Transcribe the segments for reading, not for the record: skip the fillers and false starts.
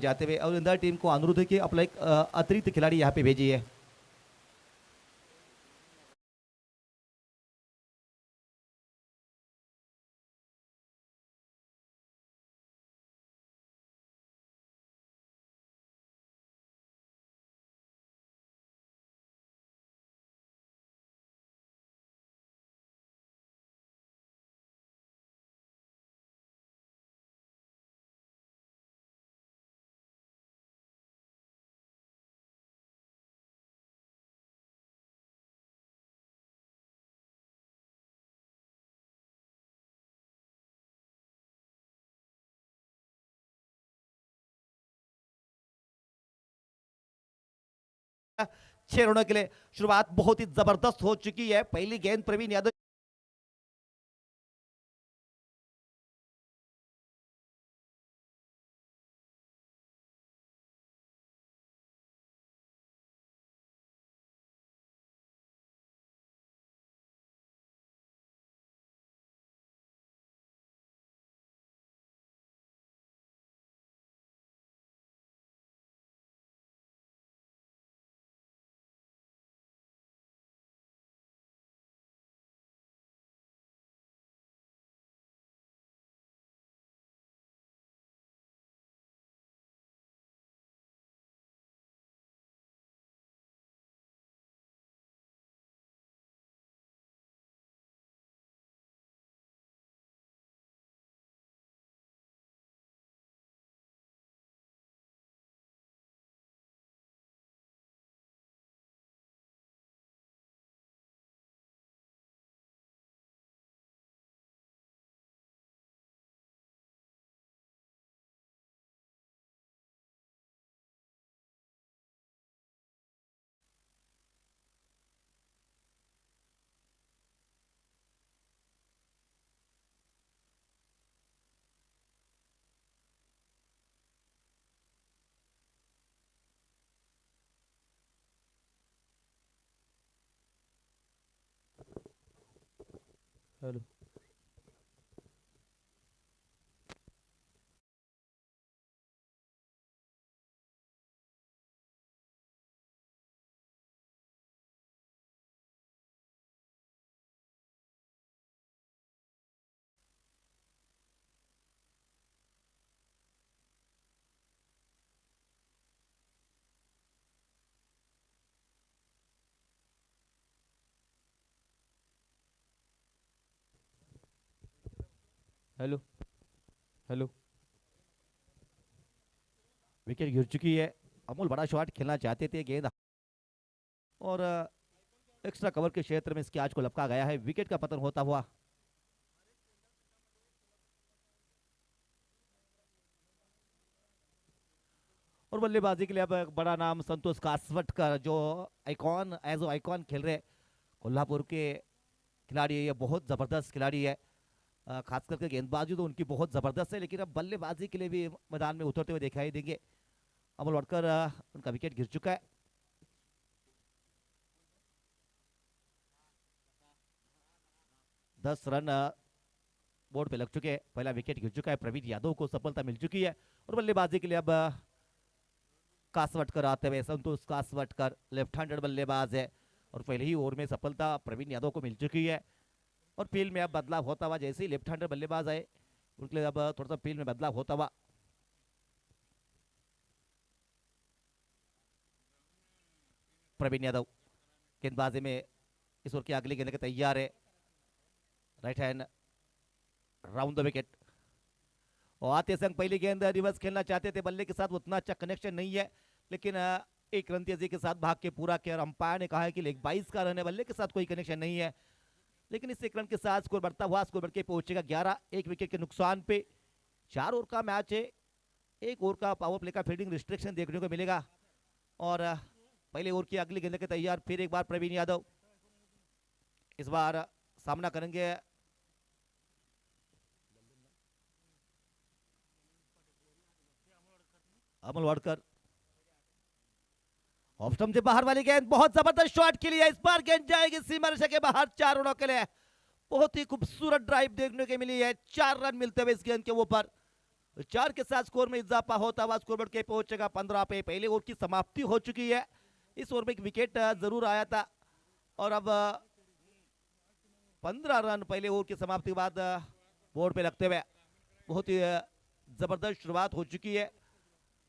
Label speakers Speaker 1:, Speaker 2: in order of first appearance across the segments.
Speaker 1: जाते हुए और इंदर टीम को अनुरोध है कि अपना एक अतिरिक्त खिलाड़ी यहाँ पे भेजिए। छह रनों के लिए शुरुआत बहुत ही जबरदस्त हो चुकी है। पहली गेंद Praveen Yadav hello hello hello wicket गिर चुकी है। अमूल बड़ा शॉट खेलना चाहते थे, गेंद और एक्स्ट्रा कवर के क्षेत्र में इसके आज को लपका गया है। विकेट का पतन होता हुआ और बल्लेबाजी के लिए अब एक बड़ा नाम संतोष कासवटकर जो आइकॉन एज आइकॉन खेल रहे कोल्हापुर के खिलाड़ी है। ये बहुत जबरदस्त खिलाड़ी है। खास करके गेंदबाजी तो उनकी बहुत जबरदस्त है, लेकिन अब बल्लेबाजी के लिए भी मैदान में उतरते हुए दिखाई देंगे। अमल वटकर उनका विकेट गिर चुका है। 10 रन बोर्ड पे लग चुके हैं। पहला विकेट गिर चुका है। प्रवीण यादव को सफलता मिल चुकी है और बल्लेबाजी के लिए अब कासवटकर आते हुए संतोष कासवटकर लेफ्ट हैंडेड बल्लेबाज है और पहले ही ओवर में सफलता प्रवीण यादव को मिल चुकी है। और फील्ड में अब बदलाव होता हुआ, जैसे ही लेफ्ट हैंडर बल्लेबाज आए उनके लिए अब थोड़ा सा फील्ड में बदलाव होता हुआ। प्रवीण यादव गेंदबाजी में इस ओवर की अगली गेंद के तैयार है। Right hand round the wicket और आते संग पहली गेंद रिवर्स खेलना चाहते थे। बल्ले के साथ उतना अच्छा कनेक्शन नहीं है, लेकिन एक रन तेजी के साथ भाग के पूरा किया। अंपायर ने कहा है कि लेग 22 का रन है, बल्ले के साथ कोई कनेक्शन नहीं है, लेकिन इस एक रन के साथ स्कोर बढ़ता हुआ स्कोर बढ़ के पहुंचेगा 11। एक विकेट के नुकसान पे 4 ओवर का मैच है। एक ओवर का पावर प्ले का फील्डिंग रिस्ट्रिक्शन देखने को मिलेगा और पहले ओवर की अगली गेंद के तैयार फिर एक बार प्रवीण यादव इस बार सामना करेंगे अमल वाडकर। ऑफ स्टंप से बाहर वाली गेंद बहुत जबरदस्त शॉट के लिए इस बार गेंद जाएगी सीमा रेखा के बाहर 4 रनों के लिए। बहुत ही खूबसूरत ड्राइव देखने को मिली है। 4 रन मिलते हुए इस गेंद के ऊपर 4 के साथ स्कोर में इजाफा होता हुआ स्कोरबोर्ड के पहुंचेगा 15 पे। पहले ओवर की समाप्ति हो चुकी है। इस ओवर में एक विकेट जरूर आया था और अब 15 रन पहले ओवर की समाप्ति के बाद बोर्ड पे लगते हुए बहुत ही जबरदस्त शुरुआत हो चुकी है।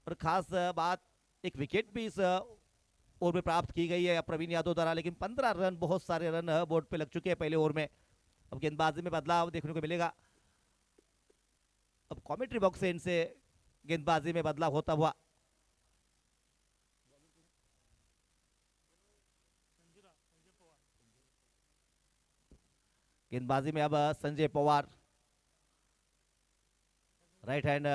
Speaker 1: और खास बात एक विकेट भी इस ओवर में प्राप्त की गई है प्रवीण यादव द्वारा, लेकिन 15 रन बहुत सारे रन बोर्ड पे लग चुके हैं पहले ओवर में। अब गेंदबाजी में बदलाव देखने को मिलेगा। अब कमेंट्री बॉक्स से इनसे गेंदबाजी में बदलाव होता हुआ गेंदबाजी में अब Sanjay Pawar right hand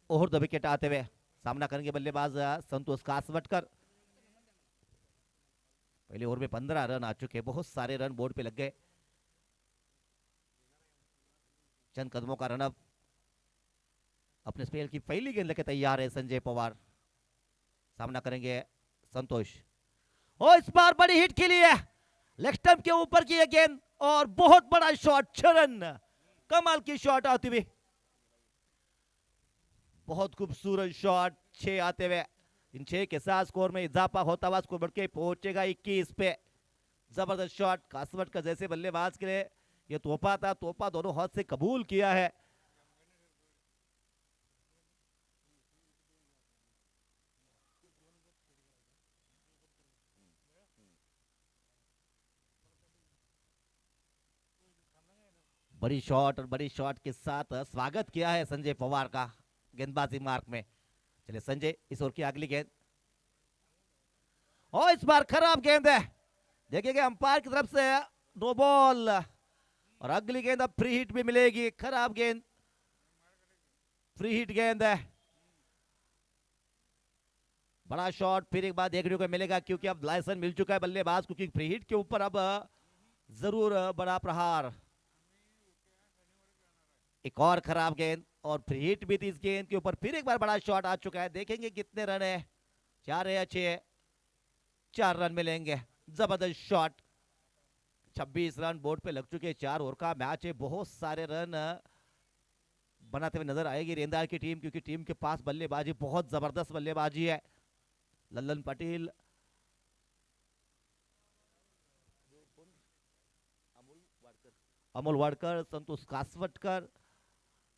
Speaker 1: over the wicket आते हुए सामना करेंगे बल्लेबाज संतोष कासवटकर। पहले ओवर में 15 रन आ चुके, बहुत सारे रन बोर्ड पे लग गए। चंद कदमों का रनअप। अपने स्पेल की पहली गेंद लेके तैयार है संजय पवार। सामना करेंगे संतोष। और इस बार बड़ी हिट खेली है, लेग स्टंप के ऊपर की यह गेंद और बहुत बड़ा शॉट, 6 रन, कमाल की शॉट आती हुई, बहुत खूबसूरत शॉट, 6 आते हुए। इन 6 के साथ स्कोर में इजाफा होता हुआ स्कोर बढ़ के पहुंचेगा 21 पे। जबरदस्त शॉट कासवट का जैसे बल्लेबाज के लिए ये तोहफा था, तोहफा दोनों हाथ से कबूल किया है। बड़ी शॉट और बड़ी शॉट के साथ स्वागत किया है संजय पवार का गेंदबाजी मार्क में। चलिए संजय, इस ओवर की अगली गेंद। और इस बार खराब गेंद है, देखिएगा अंपायर की तरफ से नो बॉल। और अगली गेंद अब फ्री हिट भी मिलेगी। खराब गेंद, फ्री हिट गेंद है। बड़ा शॉट फिर एक बार देखने को मिलेगा, क्योंकि अब लाइसेंस मिल चुका है बल्लेबाज, क्योंकि फ्री हिट के ऊपर अब जरूर बड़ा प्रहार। एक और खराब गेंद और फ्री हिट भी थी इस गेंद के ऊपर। फिर एक बार बड़ा शॉट आ चुका है, देखेंगे कितने रन है, 4 है या 6 है। 4 रन मिलेंगे। जबरदस्त शॉट, 26 रन बोर्ड पे लग चुके हैं। 4 ओवर का मैच है, बहुत सारे रन बनाते हुए नजर आएगी रेंदार की टीम, क्योंकि टीम के पास बल्लेबाजी, बहुत जबरदस्त बल्लेबाजी है। लल्लन पटेल, अमोल वाडकर, संतोष कासवटकर,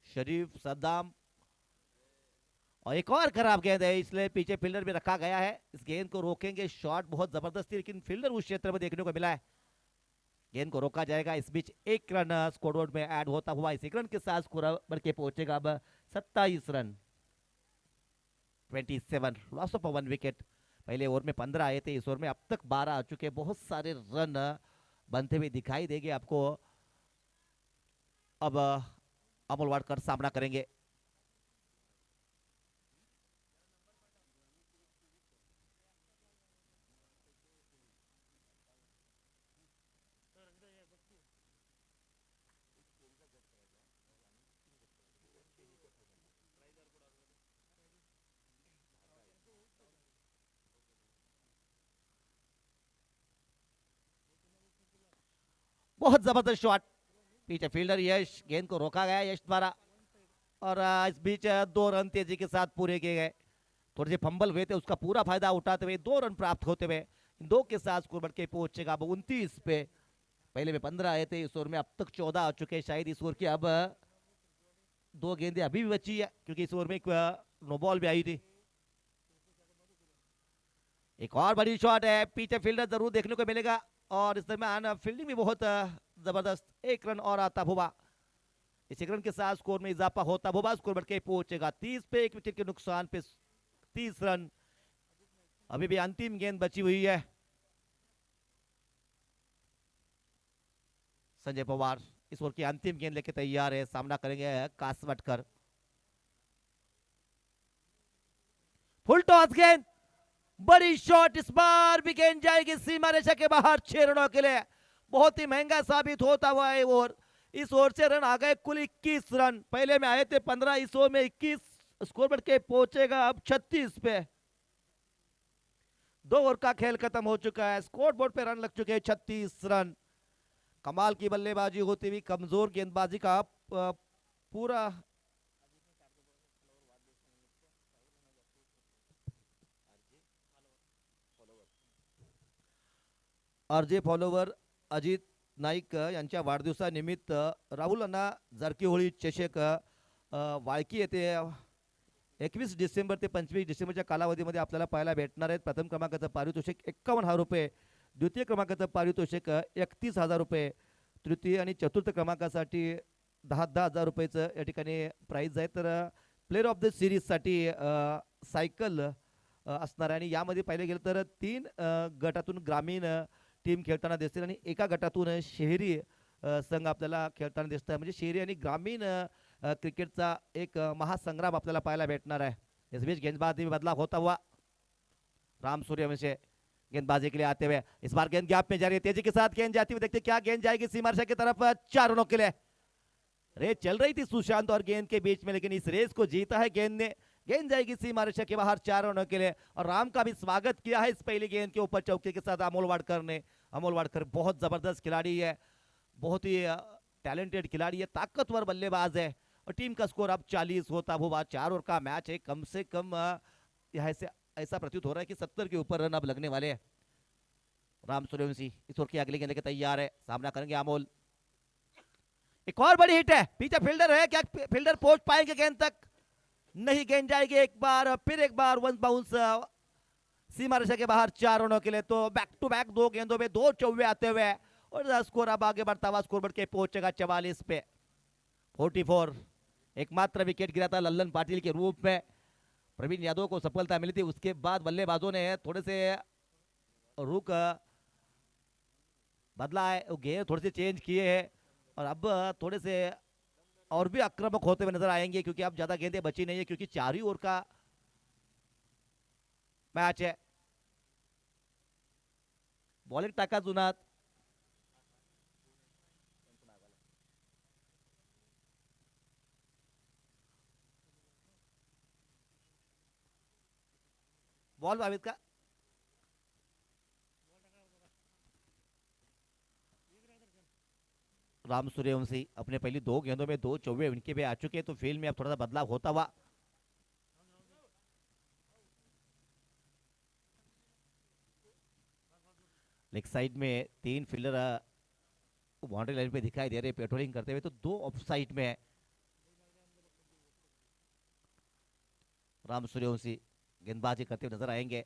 Speaker 1: शरीफ सद्दाम। और एक और खराब गेंद है, इसलिए पीछे फील्डर भी रखा गया है। इस गेंद को रोकेंगे, शॉट बहुत जबरदस्त थी, लेकिन फील्डर उस क्षेत्र में देखने को मिला है। गेंद को रोका जाएगा। इस बीच 1 रन स्कोरबोर्ड में ऐड होता हुआ इस 1 रन के साथ स्कोर बढ़ के पहुंचेगा अब 27 रन। 27 loss of 1 wicket. पहले ओवर में 15 आए थे, इस ओवर में अब तक 12 आ चुके। बहुत सारे रन बनते हुए दिखाई देंगे आपको। अब अमोल वाडकर सामना करेंगे। बहुत जबरदस्त शॉट, पीछे फील्डर यश, गेंद को रोका गया यश द्वारा। और इस बीच 2 रन तेजी के साथ पूरे किए गए। थोड़े से फंबल हुए थे, उसका पूरा फायदा उठाते हुए 2 रन प्राप्त होते हुए 2 के साथ स्कोर बढ़ के पहुंचेगा अब 29 पे। पहले में 15 आए थे, इस ओवर में अब तक 14 आ चुके हैं। शायद इस ओवर की अब 2 गेंदें अभी भी बची है, क्योंकि इस ओवर में एक नो बॉल भी आई थी। एक और बड़ी शॉट है, पीछे फील्डर जरूर देखने को मिलेगा। और इस दरमियान फील्डिंग भी बहुत जबरदस्त। 1 रन और आता हुआ इस 1 रन के साथ स्कोर में इजाफा होता हुआ स्कोर बढ़ के पहुंचेगा 30 पे। 1 विकेट के नुकसान पे 30 रन। अभी भी अंतिम गेंद बची हुई है। संजय पवार इस ओवर की अंतिम गेंद लेके तैयार है। सामना करेंगे कासवटकर। फुल टॉस गेंद, बड़ी शॉट, इस बार भी गेंद जाएगी सीमा रेखा के बाहर 6 रनों के लिए। बहुत ही महंगा साबित होता हुआ है ओवर। इस ओवर से रन आ गए कुल 21 रन। पहले में आए थे 15, इस ओवर में 21। स्कोर बढ़ के पहुंचेगा अब 36 पे। 2 ओवर का खेल खत्म हो चुका है। स्कोर बोर्ड पे रन लग चुके हैं 36 रन। कमाल की बल्लेबाजी होती हुई, कमजोर गेंदबाजी का पूरा आरजे फॉलोवर अजित नाईक यांच्या वाढदिवसानिमित्त राहुल अण्णा जारकीहोळी चषक वाळकी येथे 21 डिसेंबर ते 25 डिसेंबरच्या कालावधीमध्ये आपल्याला पाहायला भेटणार आहेत. प्रथम क्रमांकाचं पारितोषिक 51,000 रुपये, द्वितीय क्रमांकाचं पारितोषिक 31,000 रुपये, तृतीय आणि चतुर्थ क्रमांकासाठी 10,000 रुपयेचं या ठिकाणी प्राईज आहे. तर प्लेअर ऑफ द सिरीजसाठी सायकल असणार आहे आणि यामध्ये पाहिलं गेलं तर 3 गटातून ग्रामीण टीम खेळताना दिसतील आणि एका गटातून शहरी संघ आपल्याला खेळताना दिसत आहे. म्हणजे शहरी आणि ग्रामीण क्रिकेटचा एक महासंग्राम आपल्याला पाहायला भेटणार है. इस बीच गेंदबाजी में बदलाव होता हुआ राम सूर्यवंशी गेंदबाजी के लिए आते हुए, इस बार गेंद गैप में जा रही है, तेजी के साथ गेंद जाती हुई, देखते क्या गेंद जाएगी सीमारेखा की तरफ 4 रनों के लिए। रेस चल रही थी सुशांत और गेंद के बीच में, लेकिन इस रेस को जीता है गेंद ने। गेंद जाएगी सीमारेखा के बाहर 4 रनों के लिए। और राम का भी स्वागत किया है इस पहली गेंद के ऊपर चौके के साथ अमोल वाडकर ने। अमोल वाडकर बहुत जबरदस्त खिलाड़ी है, बहुत ही टैलेंटेड खिलाड़ी है, ताकतवर बल्लेबाज है। और टीम का स्कोर अब 40 होता हुआ 4 ओवर का मैच है। कम से कम यहाँ से ऐसा प्रतीत हो रहा है कि 70 के ऊपर रन अब लगने वाले हैं। राम सूर्यवंशी इस ओवर की अगली गेंद के तैयार है, सामना करेंगे अमोल। एक और बड़ी हिट है, पीछे फील्डर है, क्या फील्डर पहुंच पाएंगे गेंद तक? नहीं, गेंद जाएगी एक बार, फिर एक बार वन बाउंस सीमा रेखा के बाहर 4 रनों के लिए। तो बैक टू बैक 2 गेंदों में 2 चौवे आते हुए और स्कोर अब आगे बढ़ता हुआ स्कोर बढ़ के पहुंचेगा 44 पे। 44 एकमात्र विकेट गिरा था लल्लन पाटिल के रूप में। प्रवीण यादव को सफलता मिली थी, उसके बाद बल्लेबाजों ने थोड़े से रुक बदला है, गेंद थोड़े से चेंज किए हैं और अब थोड़े से और भी आक्रामक होते हुए नजर आएंगे, क्योंकि अब ज्यादा गेंदें बची नहीं है, क्योंकि 4 ही ओवर का मैच है। बॉलिंग टाका जुनात, बॉल भावित का राम सूर्यवंशी अपने पहली 2 गेंदों में 2 चौवे उनके पे आ चुके हैं, तो फील्ड में अब थोड़ा सा बदलाव होता हुआ। लेग साइड में 3 फील्डर बाउंड्री लाइन पे दिखाई दे रहे पेट्रोलिंग करते हुए, तो 2 ऑफ साइड में है। राम सूर्यवंशी गेंदबाजी करते हुए नजर आएंगे।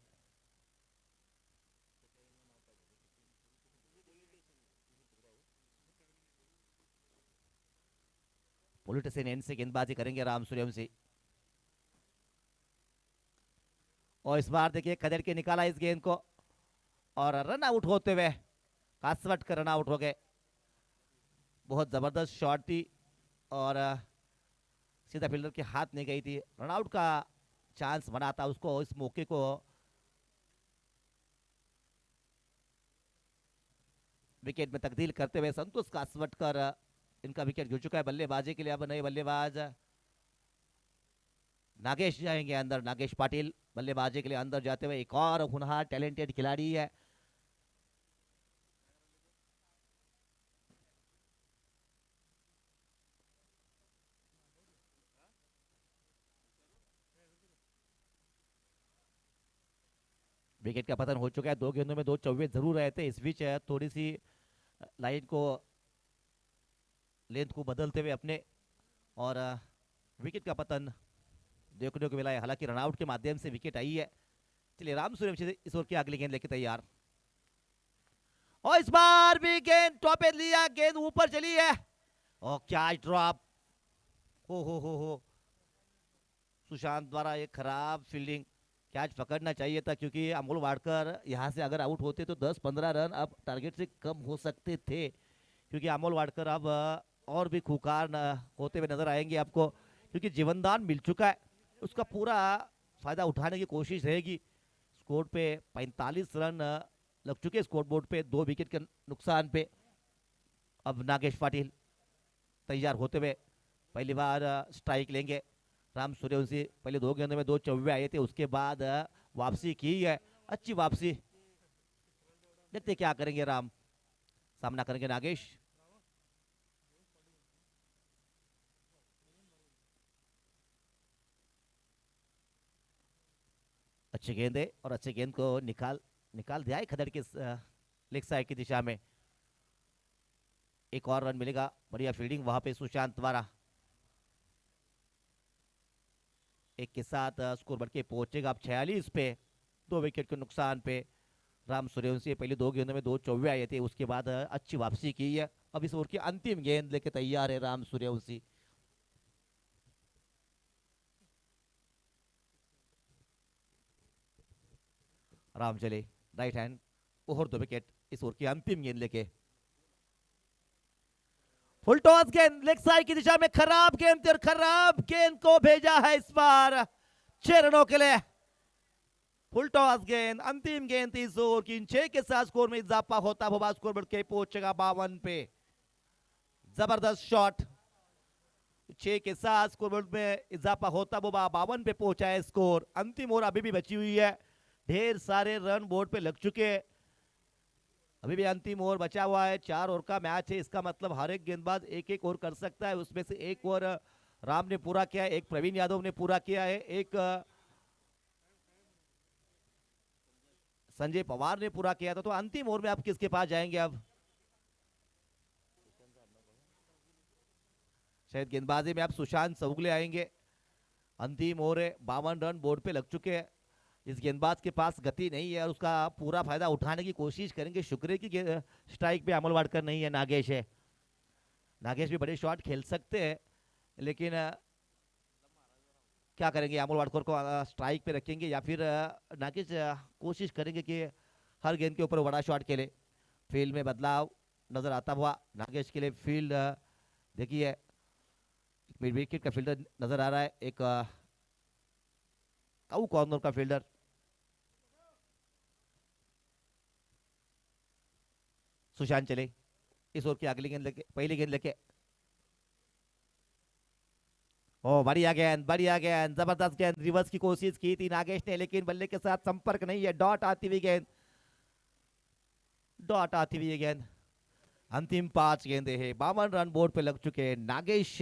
Speaker 1: पॉलिटिशियन एंड से गेंदबाजी करेंगे राम सूर्यवंशी। और इस बार देखिए खदेड़ के निकाला इस गेंद को और रन आउट होते हुए कासवट का रन आउट हो गए। बहुत जबरदस्त शॉट थी और सीधा फील्डर के हाथ नहीं गई थी। रन आउट का चांस बना था उसको, इस मौके को विकेट में तब्दील करते हुए संतोष कासवटकर इनका विकेट गिर चुका है। बल्लेबाजी के लिए अब नए बल्लेबाज नागेश जाएंगे अंदर। नागेश पाटिल बल्लेबाजी के लिए अंदर जाते हुए, एक और हुनहार टैलेंटेड खिलाड़ी है। विकेट का पतन हो चुका है। 2 गेंदों में 2 चौवे जरूर रहे थे। इस बीच थोड़ी सी लाइन को लेंथ को बदलते हुए अपने और विकेट का पतन देखने को मिला है। हालांकि रनआउट के माध्यम से विकेट आई है। चलिए राम सूर्यवंशी इस ओवर की अगली गेंद लेके तैयार। और इस बार भी गेंद टॉप पे लिया, गेंद ऊपर चली है और क्या ड्रॉप। हो सुशांत द्वारा एक खराब फील्डिंग। कैच पकड़ना चाहिए था, क्योंकि अमोल वाडकर यहां से अगर आउट होते तो 10-15 रन अब टारगेट से कम हो सकते थे, क्योंकि अमोल वाडकर अब और भी खूंखार होते हुए नजर आएंगे आपको, क्योंकि जीवनदान मिल चुका है। उसका पूरा फायदा उठाने की कोशिश रहेगी। स्कोर पे 45 रन लग चुके स्कोर बोर्ड पे 2 विकेट के नुकसान पे। अब नागेश पाटिल तैयार होते हुए पहली बार स्ट्राइक लेंगे। राम सूर्यवंशी पहले 2 गेंदों में 2 चौवे आए थे, उसके बाद वापसी की है, अच्छी वापसी। देखते क्या करेंगे राम। सामना करेंगे नागेश। अच्छी गेंद है और अच्छे गेंद को निकाल दिया है खदड़ के लेग साइड की दिशा में। एक और रन मिलेगा, बढ़िया फील्डिंग वहां पे सुशांत द्वारा। एक के साथ स्कोर बढ़ के पहुंचेगा अब 46 पे, 2 विकेट के नुकसान पे। राम सूर्यवंशी पहले 2 गेंदों में 2 चौवे आए थे, उसके बाद अच्छी वापसी की है। अब इस ओवर की अंतिम गेंद लेके तैयार है राम सूर्यवंशी। राम चले राइट हैंड, और 2 विकेट इस ओवर की अंतिम गेंद लेके। फुल टॉस गेंद लेग साइड की दिशा में, खराब गेंद थी और खराब गेंद को भेजा है इस बार 6 रनों के लिए। फुल टॉस गेंद, अंतिम गेंद थी इस ओवर की। 6 के साथ स्कोर में इजाफा होता हुआ स्कोर बढ़ के पहुंचेगा 52 पे। जबरदस्त शॉट, 6 के साथ स्कोर में इजाफा होता हुआ 52 पे पहुंचा है स्कोर। अंतिम ओवर अभी भी बची हुई है, ढेर सारे रन बोर्ड पे लग चुके हैं। अभी भी अंतिम ओवर बचा हुआ है, 4 ओवर का मैच है। इसका मतलब हर एक गेंदबाज एक एक ओवर कर सकता है। उसमें से एक ओवर राम ने पूरा किया है, एक प्रवीण यादव ने पूरा किया है, एक संजय पवार ने पूरा किया था। तो अंतिम ओवर में आप किसके पास जाएंगे? अब शायद गेंदबाजी में आप सुशांत चौगुले आएंगे। अंतिम ओवर है, 52 रन बोर्ड पे लग चुके हैं। इस गेंदबाज के पास गति नहीं है और उसका पूरा फायदा उठाने की कोशिश करेंगे। शुक्र की स्ट्राइक पे अमल वाडकर नहीं है, नागेश है। नागेश भी बड़े शॉट खेल सकते हैं, लेकिन क्या करेंगे, अमल वाडकर को स्ट्राइक पे रखेंगे या फिर नागेश कोशिश करेंगे कि हर गेंद के ऊपर बड़ा शॉट खेले। फील्ड में बदलाव नजर आता हुआ नागेश के लिए। फील्ड देखिए, मिड विकेट का फील्डर नजर आ रहा है, एक कॉर्नर का फील्डर। सुशांत चले इस ओवर की अगली गेंद लेके, पहली गेंद लेके। ओ बढ़िया गेंद, बढ़िया गेंद, जबरदस्त गेंद। रिवर्स की कोशिश की थी नागेश ने, लेकिन बल्ले के साथ संपर्क नहीं है। डॉट आती हुई गेंद, डॉट आती हुई गेंद। अंतिम 5 गेंदे हैं, 52 रन बोर्ड पे लग चुके हैं। नागेश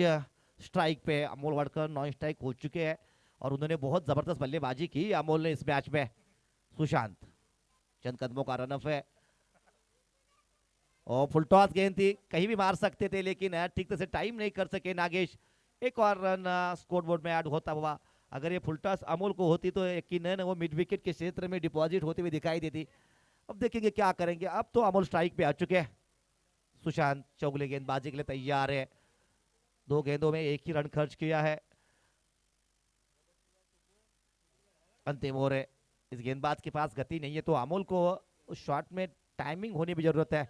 Speaker 1: स्ट्राइक पे, अमोल वाडकर नॉन स्ट्राइक हो चुके हैं और उन्होंने बहुत जबरदस्त बल्लेबाजी की अमोल ने इस मैच में। सुशांत चंद कदमों का रनअप है और फुल टॉस गेंद थी, कहीं भी मार सकते थे, लेकिन ठीक से टाइम नहीं कर सके नागेश। एक और रन स्कोर बोर्ड में ऐड होता हुआ। अगर ये फुल टॉस अमोल को होती तो यकीनन वो मिड विकेट के क्षेत्र में डिपॉजिट होती हुई दिखाई देती। अब देखेंगे क्या करेंगे। अब तो अमोल स्ट्राइक पे आ चुके हैं। सुशांत चौगुले गेंदबाजी के लिए तैयार है। 2 गेंदों में 1 ही रन खर्च किया है। अंतिम ओवर है, इस गेंदबाज के पास गति नहीं है, तो अमोल को उस शॉट में टाइमिंग होने की जरूरत है।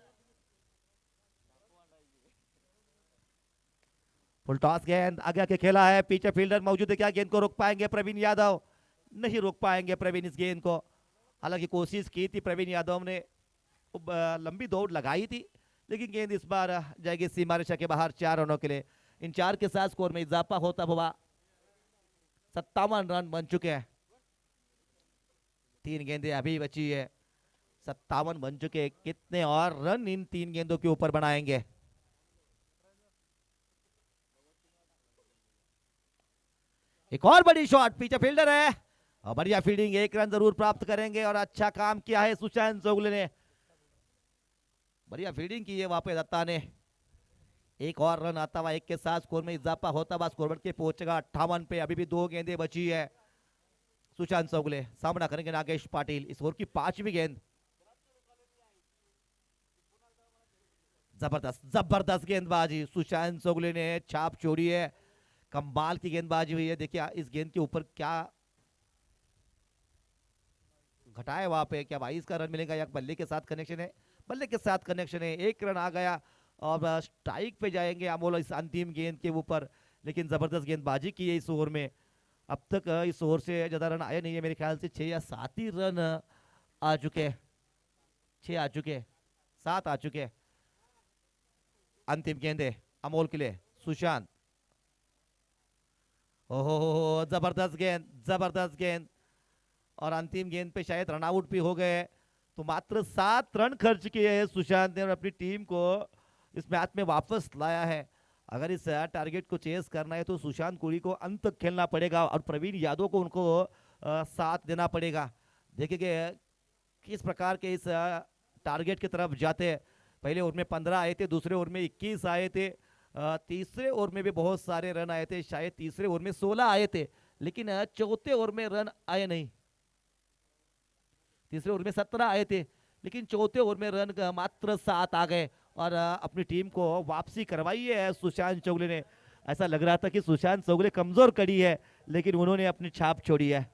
Speaker 1: फुल टॉस गेंद आगे आके खेला है, पीछे फील्डर मौजूद है। क्या गेंद को रोक पाएंगे प्रवीण यादव? नहीं रोक पाएंगे प्रवीण इस गेंद को। हालांकि कोशिश की थी प्रवीण यादव ने, लंबी दौड़ लगाई थी, लेकिन गेंद इस बार जाएगी सीमा रेखा के बाहर 4 रनों के लिए। इन 4 के साथ स्कोर में इजाफा होता हुआ 57 रन बन चुके हैं। 3 गेंदें अभी बची है, 57 बन चुके। कितने और रन इन 3 गेंदों के ऊपर बनाएंगे? एक और बड़ी शॉट, पीछे फील्डर है और बढ़िया फील्डिंग, 1 रन जरूर प्राप्त करेंगे। और अच्छा काम किया है सुशांत चौगुले ने, बढ़िया फील्डिंग की है वहां पे दत्ता ने। एक और रन आता हुआ, 1 के साथ स्कोर में इजाफा होता हुआ स्कोर बढ़ के पहुंचेगा 58 पे। अभी भी 2 गेंदें बची है। सुशांत चौगुले सामना करेंगे नागेश पाटिल। इस ओवर की 5वीं गेंद। जबरदस्त जबरदस्त गेंदबाजी, सुशांत चौगुले ने छाप छोड़ी है। कमाल की गेंदबाजी हुई है। देखिए इस गेंद के ऊपर क्या घटाए वहां पे, क्या 22 का रन मिलेगा या बल्ले के साथ कनेक्शन है? बल्ले के साथ कनेक्शन है, 1 रन आ गया और स्ट्राइक पे जाएंगे अमोल इस अंतिम गेंद के ऊपर। लेकिन जबरदस्त गेंदबाजी की है इस ओवर में। अब तक इस ओवर से ज्यादा रन आए नहीं है, मेरे ख्याल से 6 या 7 ही रन आ चुके, 6 आ चुके, 7 आ चुके। अंतिम गेंद है अमोल के लिए। सुशांत, ओहो जबरदस्त गेंद, जबरदस्त गेंद। और अंतिम गेंद पे शायद रन आउट भी हो गए। तो मात्र 7 रन खर्च किए हैं सुशांत ने और अपनी टीम को इस मैच में वापस लाया है। अगर इस टारगेट को चेस करना है तो सुशांत कोहली को अंत तक खेलना पड़ेगा और प्रवीण यादव को उनको साथ देना पड़ेगा। देखिए किस प्रकार के इस टारगेट की तरफ जाते हैं। पहले ओवर में 15 आए थे, दूसरे ओवर में 21 आए थे, तीसरे ओवर में भी बहुत सारे रन आए थे, शायद तीसरे ओवर में 16 आए थे, लेकिन चौथे ओवर में रन आए नहीं। तीसरे ओवर में 17 आए थे, लेकिन चौथे ओवर में रन मात्र 7 आ गए और अपनी टीम को वापसी करवाई है सुशांत चौगले ने। ऐसा लग रहा था कि सुशांत चौगले कमजोर कड़ी है, लेकिन उन्होंने अपनी छाप छोड़ी है।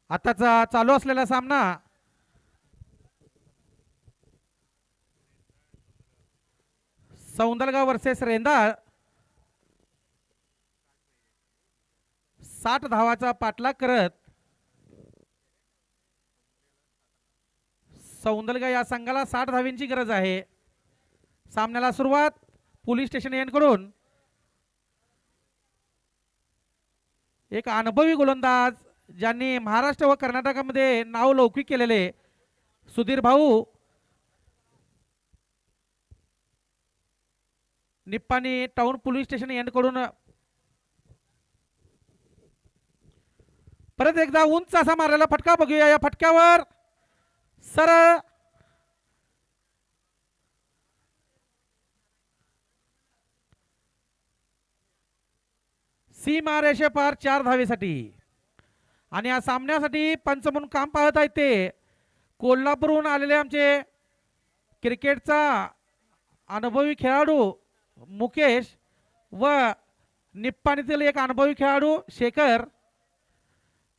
Speaker 2: आताचा चालू असलेला सामना सौंदलगा वर्सेस रेंदाळ 60 धावाचा पाठलाग करत सौंदलगा या संघाला 60 धावींची गरज आहे. सामन्याला सुरुवात पोलीस स्टेशन यांकडून. एक अनुभवी गोलंदाज ज्यांनी महाराष्ट्र व कर्नाटकामध्ये नाव लौकिक केलेले सुधीर भाऊ निप्पाणी टाउन पोलीस स्टेशन यांकडून परत एकदा उंच असा मारलेला फटका बघूया. या फटक्यावर सरळ सीमा रेषे पार 4 धावेसाठी. आणि या सामन्यासाठी पंच म्हणून काम पाहत आहेत ते कोल्हापूरहून आलेले आमचे क्रिकेटचा अनुभवी खेळाडू मुकेश व निप्पाणीतील एक अनुभवी खेळाडू शेखर.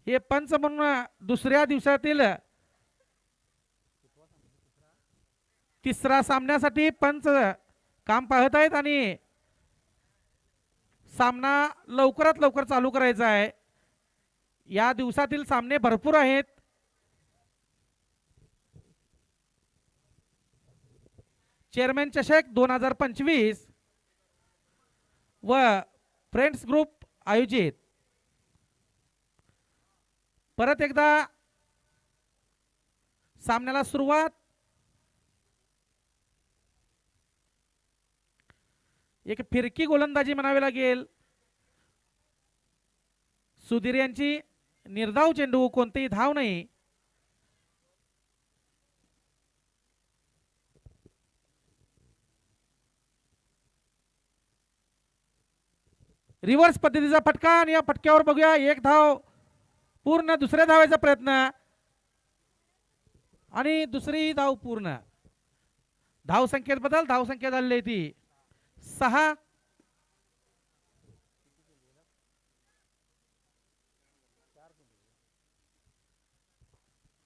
Speaker 2: हे पंच म्हणून दुसऱ्या दिवसातील तिसरा सामन्यासाठी पंच काम पाहत आहेत आणि सामना लवकरात लवकर चालू करायचा आहे. या दिवसातील सामने भरपूर आहेत. चेअरमॅन चषक 2025 व फ्रेंड्स ग्रुप आयोजित. परत एकदा सामन्याला सुरुवात. एक फिरकी गोलंदाजी म्हणावी लागेल सुधीर यांची. निर्धाव चेंडू, कोणतेही धाव नाही. रिव्हर्स पद्धतीचा फटका आणि या फटक्यावर बघूया एक धाव पूर्ण. दुसऱ्या धावाचा प्रयत्न आणि दुसरी धाव पूर्ण. धाव संख्येत बदल. धाव संख्या झालेली ती 6.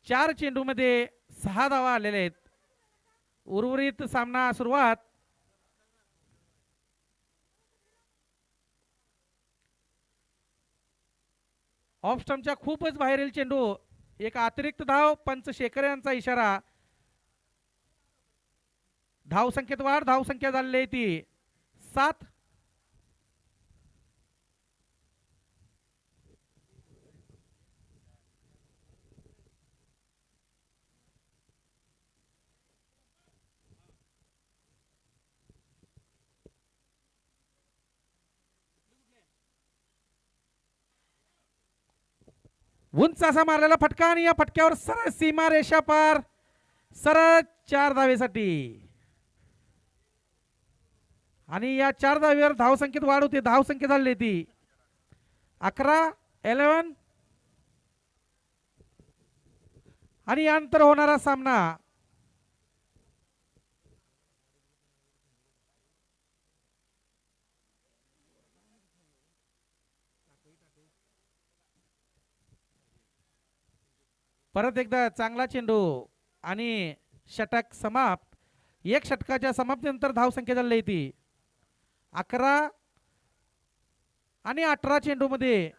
Speaker 2: चार चेंडू मध्ये 6 धावा आलेल्या आहेत. उर्वरित सामना सुरुवात. ऑफ स्टंपच्या खूपच बाहेरील चेंडू. एक अतिरिक्त धाव. पंच शेखर यांचा इशारा. धाव संख्येत वाढ. धाव संख्या झालेली ती 7. उंच असा मारलेला फटका आणि या फटक्यावर सरळ सीमा रेषा पार. सरळ 4 धावेसाठी. आणि या 4 धावेवर धाव संख्येत वाढ होते. धाव संख्या झाली ती 11. आणि यानंतर होणारा सामना परत एकदा चांगला चेंडू आणि षटक समाप्त. एक षटकाच्या समाप्तीनंतर धाव संख्या झाली ती 11 आणि 18 चेंडू मध्ये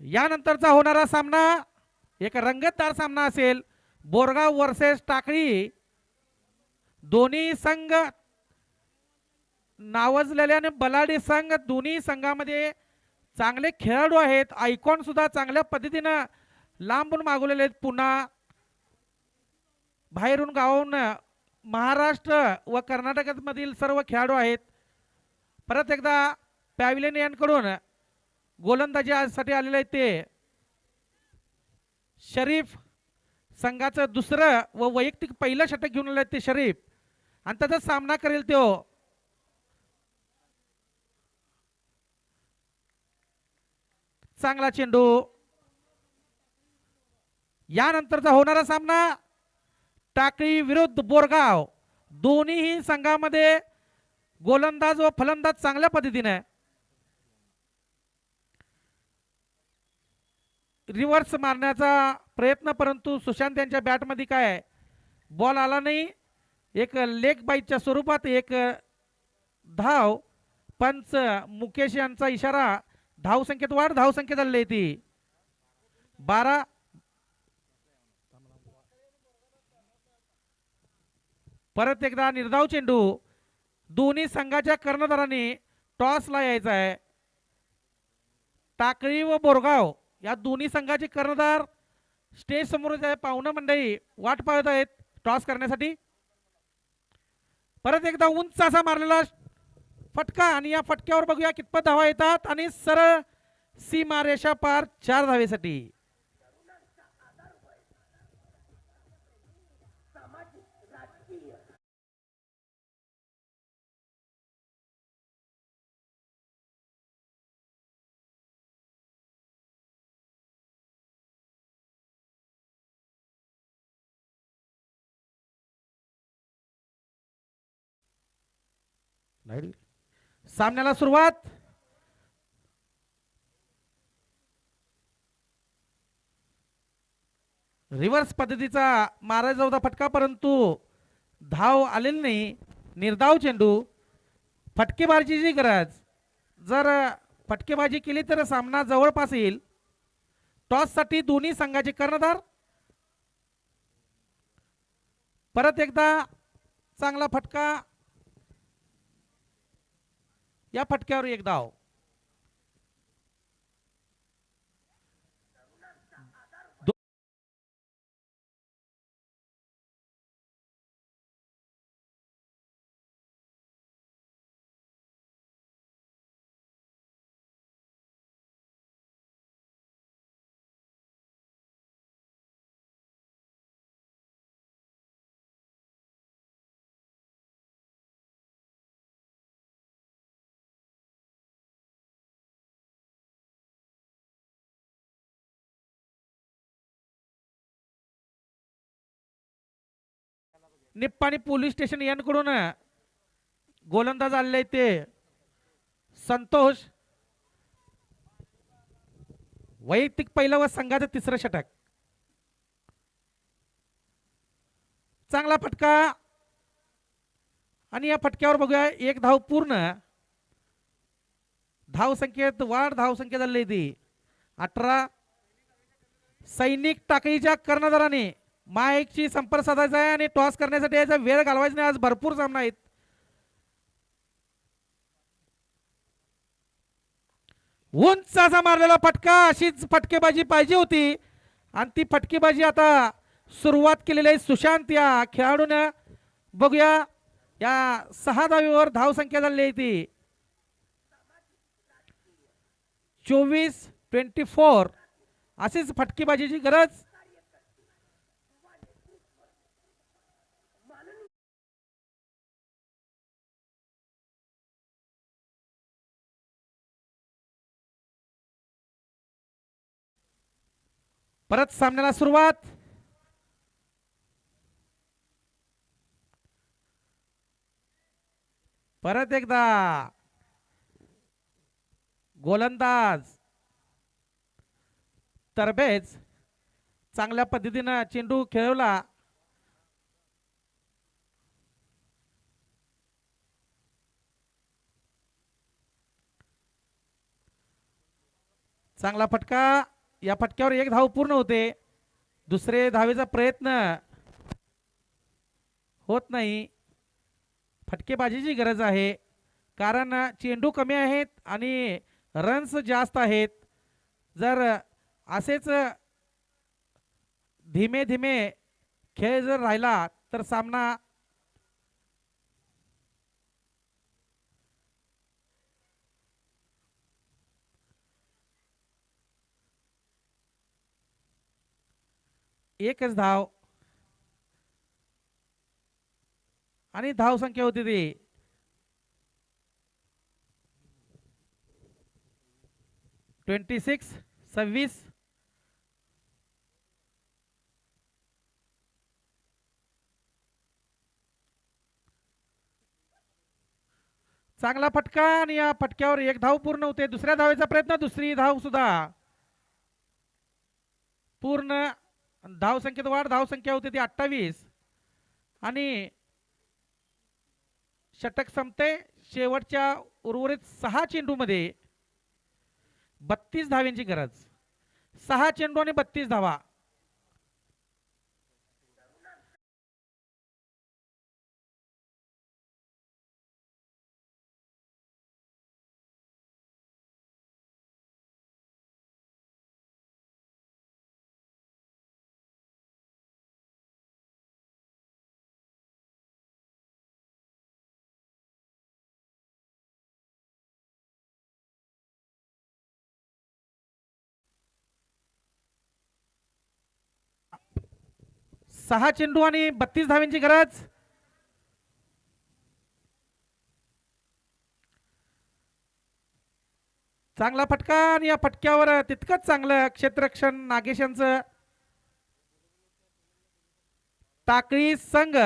Speaker 2: यानंतरचा होणारा सामना एक रंगतदार सामना असेल. बोरगाव वर्सेस टाकळी. दोन्ही संघ नावाजलेले आणि बलाढ्य संघ. दोन्ही संघामध्ये चांगले खेळाडू आहेत. आयकॉन सुद्धा चांगल्या पद्धतीने लांबून मागवलेले आहेत. पुन्हा बाहेरून गावाहून महाराष्ट्र व कर्नाटकामधील सर्व खेळाडू आहेत. परत एकदा पॅव्हिलियन यांकडून गोलंदाजीसाठी आलेले आहेत ते शरीफ. संघाचं दुसरं व वैयक्तिक पहिलं षटक घेऊन आले ते शरीफ आणि त्याचा सामना करेल तो चांगला चेंडू. यानंतरचा होणारा सामना टाकळी विरुद्ध बोरगाव. दोन्ही संघामध्ये गोलंदाज व फलंदाज चांगल्या पद्धतीने. रिव्हर्स मारण्याचा प्रयत्न, परंतु सुशांत यांच्या बॅटमध्ये काय बॉल आला नाही. एक लेग बाईटच्या स्वरूपात एक धाव. पंच मुकेश यांचा इशारा. धाव संख्येत वाढ. धाव संख्या झालेली ती 12. परत एकदा निर्धाव चेंडू. दोन्ही संघाच्या कर्णधारांनी टॉसला यायचा आहे. टाकळी व बोरगाव या दोन्ही संघाचे कर्णधार स्टेज समोरच आहे. पाहुणा मंडळी वाट पाहत आहेत टॉस करण्यासाठी. परत एकदा उंच असा मारलेला फटका आणि या फटक्यावर बघूया कितपत धावा येतात आणि सरळ सीमा रेषा पार 4 धावेसाठी. सामन्याला सुरुवात. रिव्हर्स पद्धतीचा मारायचा होता फटका, परंतु धाव आलेली नाही. निर्धाव चेंडू. फटकेबाजीची गरज. जर फटकेबाजी केली तर सामना जवळपास येईल. टॉस साठी दोन्ही संघाचे कर्णधार. परत एकदा चांगला फटका. या फटक्यावर एक धाव. निप्पाणी पोलीस स्टेशन यांकडून गोलंदाज आलेले ते संतोष. वैयक्तिक पहिलं व संघाचं तिसरं षटक. चांगला फटका आणि या फटक्यावर बघूया एक धाव पूर्ण. धाव संख्येत वाढ. धाव संख्या झाली ती 18. सैनिक टाकळीच्या कर्णधाराने माईकची संपर्क साधायचा आहे आणि टॉस करण्यासाठी याचा वेळ घालवायचा नाही. आज भरपूर सामना आहेत. उंच असा मारलेला फटका. अशीच फटकेबाजी पाहिजे होती आणि ती फटकेबाजी आता सुरुवात केलेली आहे सुशांत या खेळाडूने. बघूया या 6 धावीवर धाव संख्या झालेली आहे ती 24. अशीच फटकेबाजीची गरज. परत सामन्याला सुरुवात. परत एकदा गोलंदाज तरबेज चांगल्या पद्धतीने चेंडू खेळवला. चांगला फटका. या फटक्यावर एक धाव पूर्ण होते. दुसरे धावेचा प्रयत्न होत नाही. फटकेबाजीची गरज आहे कारण चेंडू कमी आहेत आणि रन्स जास्त आहेत. जर असेच धीमे धीमे खेळ जर राहिला तर सामना एकच धाव आणि धाव संख्या होती ती 26. 26. चांगला फटका आणि या फटक्यावर एक धाव पूर्ण होते. दुसऱ्या धावेचा प्रयत्न, दुसरी धाव सुद्धा पूर्ण. धाव संख्येत वाढ, धाव संख्या होती ती 28 आणि षटक संपते. शेवटच्या उर्वरित 6 चेंडूमध्ये 32 धाव्यांची गरज. 6 चेंडू आणि 32 धावा. सहा चेंडू आणि 32 धाव्यांची गरज. चांगला फटका आणि या फटक्यावर तितकंच चांगलं क्षेत्ररक्षण नागेश यांचं. टाकळी संघ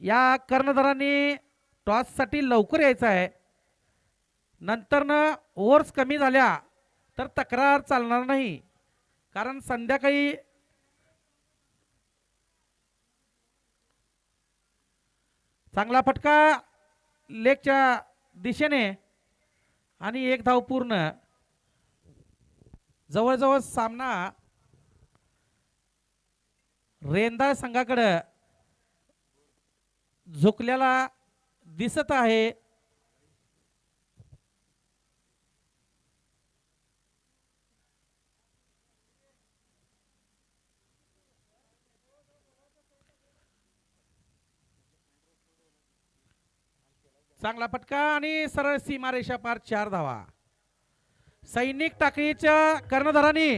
Speaker 2: या कर्णधारांनी टॉस साठी लवकर यायचं आहे. नंतर ओव्हर्स कमी झाल्या तर तक्रार चालणार नाही, कारण संध्याकाळी चांगला फटका लेगच्या दिशेने आणि एक धाव पूर्ण. जवळजवळ सामना रेंदाळ संघाकडे झुकलेला दिसत आहे. चांगला फटका आणि सरळ सीमारेषा पार 4 धावा. सैनिक टाकळीच्या कर्णधारांनी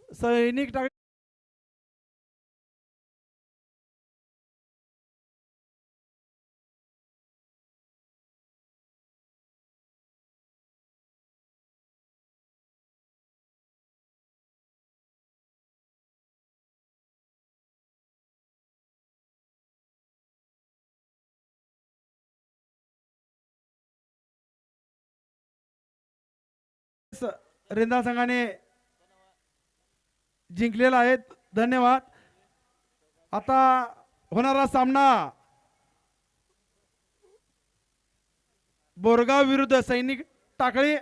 Speaker 3: सैनिक टाक रेंदाळ संघाने जिंकलेला आहे. धन्यवाद. आता होणारा सामना बोरगाव विरुद्ध सैनिक टाकळी